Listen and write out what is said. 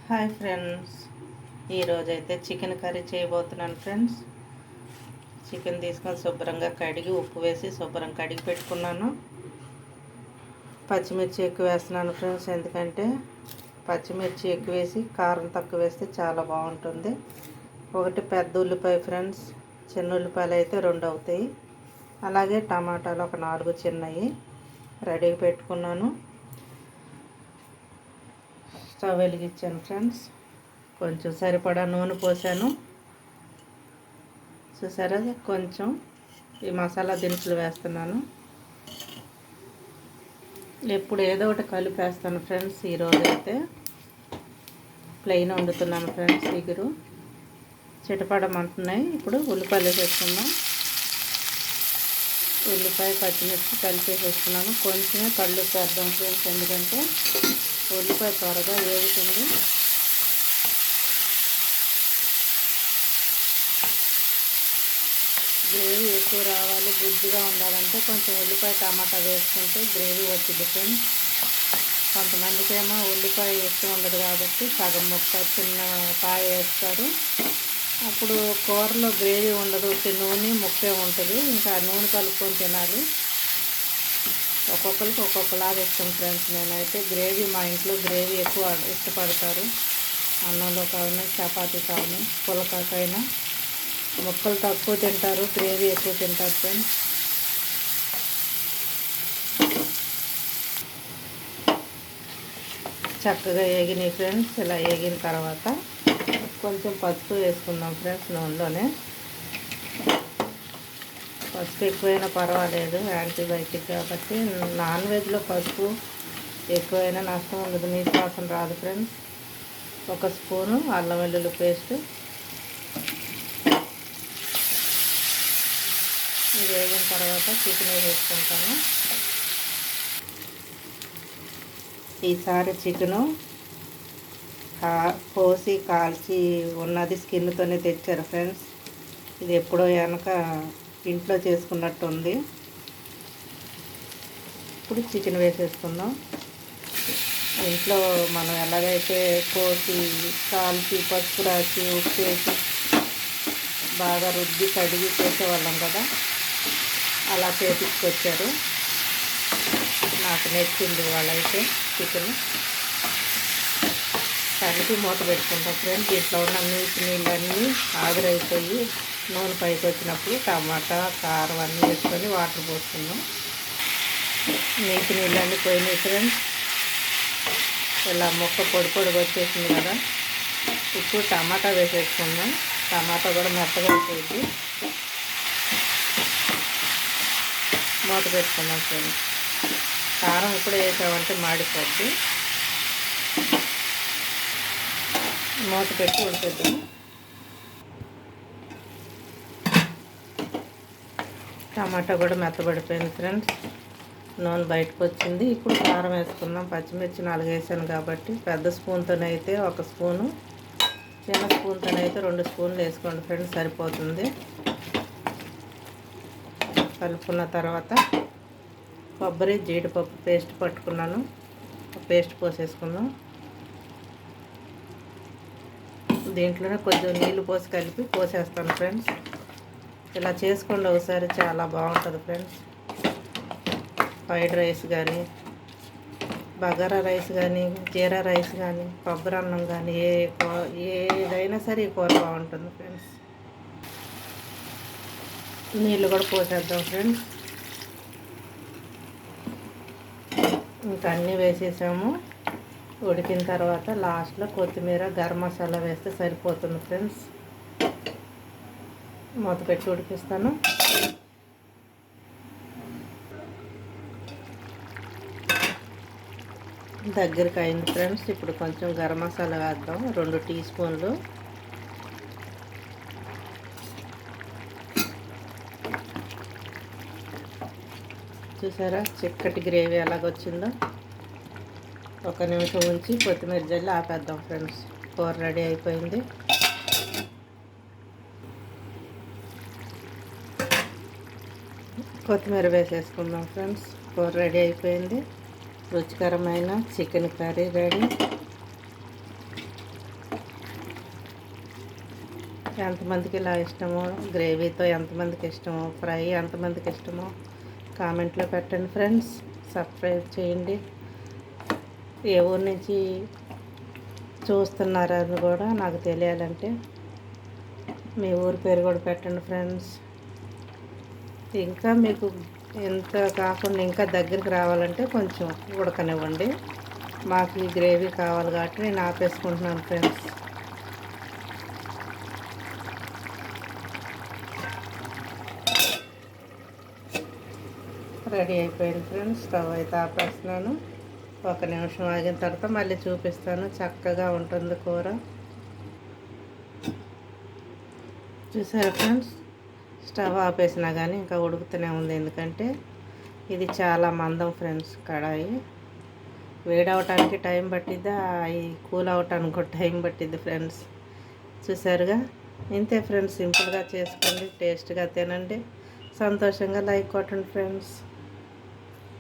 Hi friends, ఈరోజైతే chicken curry చేయబోతున్నాను friends. Chicken తీసుకొని శుభ్రంగా కడిగి ఉప్పు వేసి శుభ్రంగా కడిగి పెట్టుకున్నాను. పచ్చిమిర్చి ఎక్కువ వేస్తున్నాను ఫ్రెండ్స్, ఎందుకంటే పచ్చిమిర్చి ఎక్కువ వేసి కారం తక్కువ వేస్తే చాలా బాగుంటుంది. ఒకటి పెద్ద ఉల్లిపాయ ఫ్రెండ్స్, చిన్న ఉల్లిపాయలు అయితే 2 అవుతాయి. అలాగే టమాటాలు ఒక 4 చిన్నవి రెడీగా పెట్టుకున్నాను. స్టవ్ వెలిగించాను ఫ్రెండ్స్. కొంచెం సరిపడా నూనె పోసాను. చూసారా, కొంచెం ఈ మసాలా దినుసులు వేస్తున్నాను. ఎప్పుడు ఏదో ఒకటి కలిపేస్తాను ఫ్రెండ్స్. ఈరోజు అయితే ప్లెయిన్ వండుతున్నాను ఫ్రెండ్స్. ఇగురు చిటపడమంటున్నాయి. ఇప్పుడు ఉల్లిపాయలు వేసుకుందాం. ఉల్లిపాయ పచ్చిమిర్చి కలిపేసేస్తున్నాను. కొంచెమే కళ్ళు వేద్దాం ఫ్రెండ్స్, ఎందుకంటే ఉల్లిపాయ త్వరగా వేగుతుంది. గ్రేవీ ఎక్కువ రావాలి, గుజ్జుగా ఉండాలంటే కొంచెం ఉల్లిపాయ టమాటా వేసుకుంటే గ్రేవీ వచ్చింది ఫ్రెండ్స్. కొంతమందికి ఏమో ఉల్లిపాయ ఎక్కువ ఉండదు కాబట్టి సగం ముక్క చిన్న కాయ వేస్తారు. అప్పుడు కూరలో గ్రేవీ ఉండదు, నూనె ముక్కే ఉంటుంది. ఇంకా నూనె కలుపుకొని తినాలి. ఒక్కొక్కరికి ఒక్కొక్కలాగా ఇష్టం ఫ్రెండ్స్. నేనైతే గ్రేవీ, మా ఇంట్లో గ్రేవీ ఎక్కువ ఇష్టపడతారు. అన్నంలో కావున, చపాతీ కావున, పులకాకైనా ముక్కలు తక్కువ తింటారు, గ్రేవీ ఎక్కువ తింటారు ఫ్రెండ్స్. చక్కగా వేగినాయి ఫ్రెండ్స్. ఇలా వేగిన తర్వాత కొంచెం పసుపు వేసుకుందాం ఫ్రెండ్స్ నూనెలోనే. పసుపు ఎక్కువైనా పర్వాలేదు, యాంటీబయాటిక్ కాబట్టి. నాన్ వెజ్లో పసుపు ఎక్కువైనా నష్టం ఉండదు, నీసు వాసన రాదు ఫ్రెండ్స్. 1 స్పూను అల్లం వెల్లుల్లి పేస్ట్. ఇది వేగిన తర్వాత చికెన్ వేసుకుంటాను. ఈసారి చికెను కోసి కాల్చి ఉన్నది స్కిన్తోనే తెచ్చారు ఫ్రెండ్స్. ఇది ఎప్పుడో వెనక ఇంట్లో చేసుకున్నట్టు ఉంది. ఇప్పుడు చికెన్ వేసేసుకుందాం. ఇంట్లో మనం ఎలాగైతే కోసి కాల్చి పసుపు రాసి ఉప్పు వేసి బాగా రుద్ది కడిగి చేసేవాళ్ళం కదా, అలా చేపించుకొచ్చారు. నాకు నచ్చింది వాళ్ళైతే చికెన్. కలిపి మూత పెట్టుకుంటాం ఫ్రెండ్స్. దీంట్లో ఉన్న నీళ్ళన్నీ ఆవిరైపోయి నూనె పైకి వచ్చినప్పుడు టమాటా, కారం అన్నీ వేసుకొని వాటర్ పోసుకుందాం. నీళ్ళన్నీ పోయినాయి ఫ్రెండ్స్. ఇలా ముక్క పొడి పొడిగా వచ్చేసింది కదా. ఇప్పుడు టమాటా వేసేసుకుందాం. టమాటా కూడా మెత్తగా అయిపోయింది. మూత పెట్టుకుందాం ఫ్రెండ్స్. కారం ఇప్పుడు వేసామంటే మాడిపోద్ది. మూత పెట్టి ఉడికిద్దాం. టమాటా కూడా మెత్తబడిపోయింది ఫ్రెండ్స్. నూనె బయటకు వచ్చింది. ఇప్పుడు కారం వేసుకుందాం. పచ్చిమిర్చి 4 వేసాను కాబట్టి పెద్ద స్పూన్తోనైతే 1 స్పూను, చిన్న స్పూన్తోనైతే 2 స్పూన్లు వేసుకోండి ఫ్రెండ్స్, సరిపోతుంది. కలుపుకున్న తర్వాత కొబ్బరి జీడిపప్పు పేస్ట్ పట్టుకున్నాను, పేస్ట్ పోసేసుకుందాం. దీంట్లోనే కొంచెం నీళ్ళు పోసి కలిపి పోసేస్తాను ఫ్రెండ్స్. ఇలా చేసుకోండి ఒకసారి, చాలా బాగుంటుంది ఫ్రెండ్స్. ఫ్రైడ్ రైస్ కానీ, బగారా రైస్ కానీ, జీరా రైస్ కానీ, కొబ్బరి అన్నం కానీ, ఏదైనా సరే ఈ కూర బాగుంటుంది ఫ్రెండ్స్. నీళ్ళు కూడా పోసేద్దాం ఫ్రెండ్స్. ఇంకా అన్నీ వేసేసాము. ఉడికిన తర్వాత లాస్ట్లో కొత్తిమీర, గరం మసాలా వేస్తే సరిపోతుంది ఫ్రెండ్స్. మూత పెట్టి ఉడికిస్తాను. దగ్గరికి అయింది ఫ్రెండ్స్. ఇప్పుడు కొంచెం గరం మసాలా వేద్దాం, 2 టీ స్పూన్లు. చూసారా చిక్కటి గ్రేవీ ఎలాగొచ్చిందో. 1 నిమిషం ఉంచి కొత్తిమీర జల్లి ఆపేద్దాం ఫ్రెండ్స్. కూర రెడీ అయిపోయింది. కొత్తిమీర వేసేసుకుందాం ఫ్రెండ్స్. కూర రెడీ అయిపోయింది. రుచికరమైన చికెన్ కర్రీ రెడీ. ఎంతమందికి ఇలా ఇష్టమో, గ్రేవీతో ఎంతమందికి ఇష్టమో, ఫ్రై ఎంతమందికి ఇష్టమో కామెంట్లో పెట్టండి ఫ్రెండ్స్. సబ్స్క్రైబ్ చేయండి. ఏ ఊరి నుంచి చూస్తున్నారని కూడా నాకు తెలియాలంటే మీ ఊరి పేరు కూడా పెట్టండి ఫ్రెండ్స్. ఇంకా మీకు ఎంత కాకుండా ఇంకా దగ్గరికి రావాలంటే కొంచెం ఉడకనివ్వండి. మాకు ఈ గ్రేవీ కావాలి కాబట్టి నేను ఆపేసుకుంటున్నాను ఫ్రెండ్స్. రెడీ అయిపోయింది ఫ్రెండ్స్. స్టవ్ అయితే ఆపేస్తున్నాను. 1 నిమిషం ఆగిన తర్వాత మళ్ళీ చూపిస్తాను. చక్కగా ఉంటుంది కూర. చూసారా ఫ్రెండ్స్, స్టవ్ ఆపేసినా కానీ ఇంకా ఉడుకుతూనే ఉంది. ఎందుకంటే ఇది చాలా మందం ఫ్రెండ్స్. కడాయి వేడవటానికి టైం పట్టిద్దా, అవి కూల్ అవటానికి కూడా టైం పట్టిద్ది ఫ్రెండ్స్. చూసారుగా, ఇంతే ఫ్రెండ్స్. సింపుల్గా చేసుకోండి, టేస్ట్గా తినండి, సంతోషంగా లైక్ కొట్టండి ఫ్రెండ్స్.